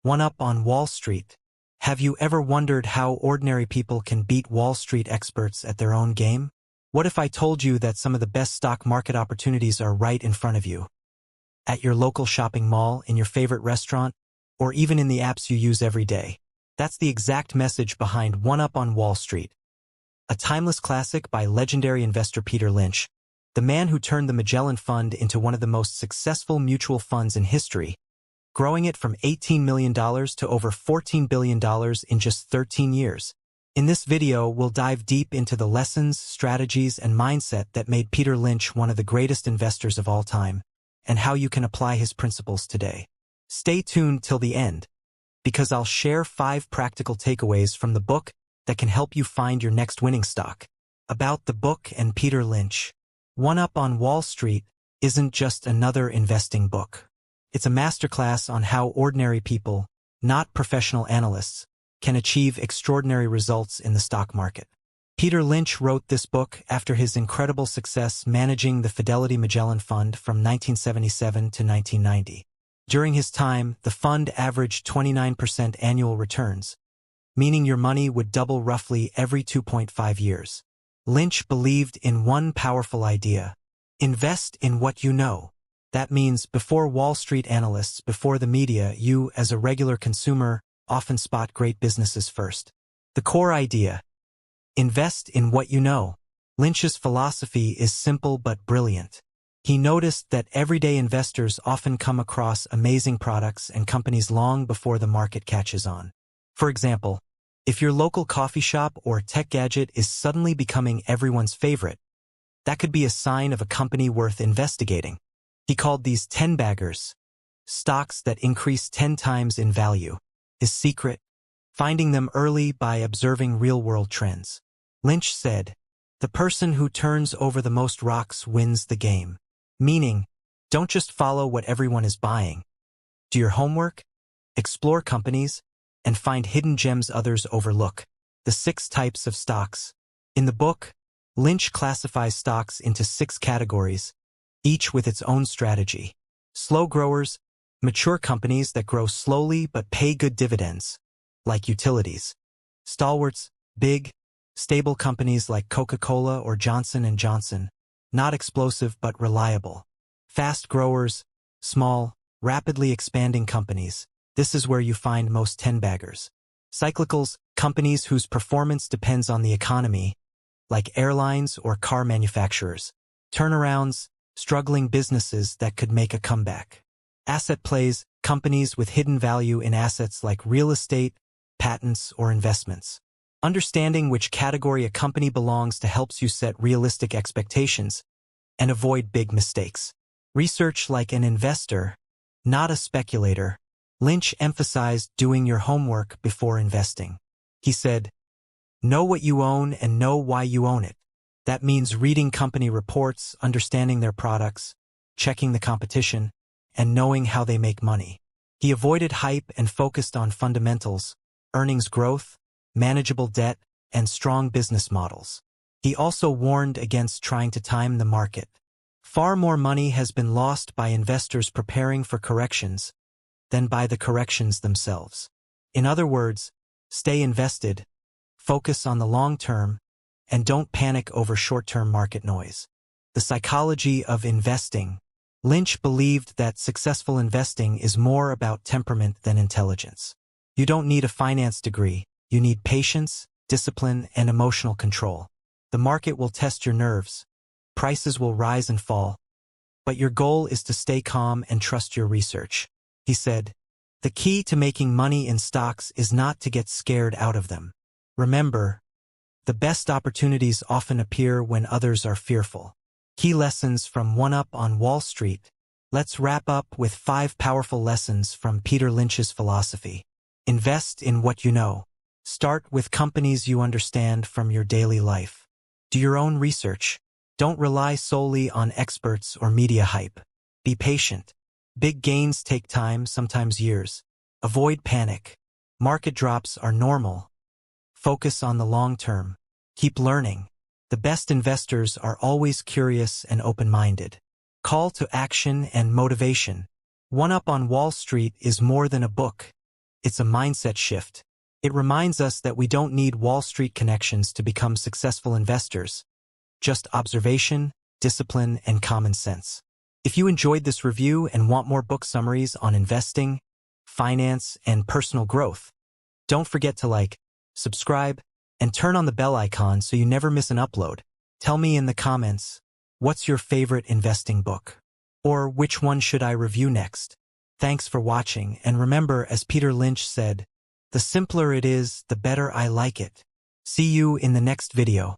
One Up on Wall Street. Have you ever wondered how ordinary people can beat Wall Street experts at their own game? What if I told you that some of the best stock market opportunities are right in front of you? At your local shopping mall, in your favorite restaurant, or even in the apps you use every day. That's the exact message behind One Up on Wall Street. A timeless classic by legendary investor Peter Lynch, the man who turned the Magellan Fund into one of the most successful mutual funds in history, growing it from $18 million to over $14 billion in just 13 years. In this video, we'll dive deep into the lessons, strategies, and mindset that made Peter Lynch one of the greatest investors of all time, and how you can apply his principles today. Stay tuned till the end, because I'll share 5 practical takeaways from the book that can help you find your next winning stock. About the book and Peter Lynch. One Up on Wall Street isn't just another investing book. It's a masterclass on how ordinary people, not professional analysts, can achieve extraordinary results in the stock market. Peter Lynch wrote this book after his incredible success managing the Fidelity Magellan Fund from 1977 to 1990. During his time, the fund averaged 29% annual returns, meaning your money would double roughly every 2.5 years. Lynch believed in one powerful idea: invest in what you know. That means before Wall Street analysts, before the media, you, as a regular consumer, often spot great businesses first. The core idea: invest in what you know. Lynch's philosophy is simple but brilliant. He noticed that everyday investors often come across amazing products and companies long before the market catches on. For example, if your local coffee shop or tech gadget is suddenly becoming everyone's favorite, that could be a sign of a company worth investigating. He called these tenbaggers, stocks that increase 10 times in value. His secret: finding them early by observing real-world trends. Lynch said, "The person who turns over the most rocks wins the game." Meaning, don't just follow what everyone is buying. Do your homework, explore companies, and find hidden gems others overlook. The 6 types of stocks. In the book, Lynch classifies stocks into 6 categories, each with its own strategy. Slow growers, mature companies that grow slowly but pay good dividends, like utilities. Stalwarts, big, stable companies like Coca-Cola or Johnson & Johnson, not explosive but reliable. Fast growers, small, rapidly expanding companies. This is where you find most tenbaggers. Cyclicals, companies whose performance depends on the economy, like airlines or car manufacturers. Turnarounds, struggling businesses that could make a comeback. Asset plays, companies with hidden value in assets like real estate, patents, or investments. Understanding which category a company belongs to helps you set realistic expectations and avoid big mistakes. Research like an investor, not a speculator. Lynch emphasized doing your homework before investing. He said, "Know what you own and know why you own it." That means reading company reports, understanding their products, checking the competition, and knowing how they make money. He avoided hype and focused on fundamentals, earnings growth, manageable debt, and strong business models. He also warned against trying to time the market. Far more money has been lost by investors preparing for corrections than by the corrections themselves. In other words, stay invested, focus on the long term, and don't panic over short-term market noise. The psychology of investing. Lynch believed that successful investing is more about temperament than intelligence. You don't need a finance degree, you need patience, discipline, and emotional control. The market will test your nerves. Prices will rise and fall. But your goal is to stay calm and trust your research. He said, "The key to making money in stocks is not to get scared out of them. Remember, the best opportunities often appear when others are fearful." Key lessons from One Up on Wall Street. Let's wrap up with 5 powerful lessons from Peter Lynch's philosophy. Invest in what you know. Start with companies you understand from your daily life. Do your own research. Don't rely solely on experts or media hype. Be patient. Big gains take time, sometimes years. Avoid panic. Market drops are normal. Focus on the long term. Keep learning. The best investors are always curious and open-minded. Call to action and motivation. One Up on Wall Street is more than a book. It's a mindset shift. It reminds us that we don't need Wall Street connections to become successful investors, just observation, discipline, and common sense. If you enjoyed this review and want more book summaries on investing, finance, and personal growth, don't forget to like, subscribe, and turn on the bell icon so you never miss an upload. Tell me in the comments, what's your favorite investing book? Or which one should I review next? Thanks for watching, and remember, as Peter Lynch said, the simpler it is, the better I like it. See you in the next video.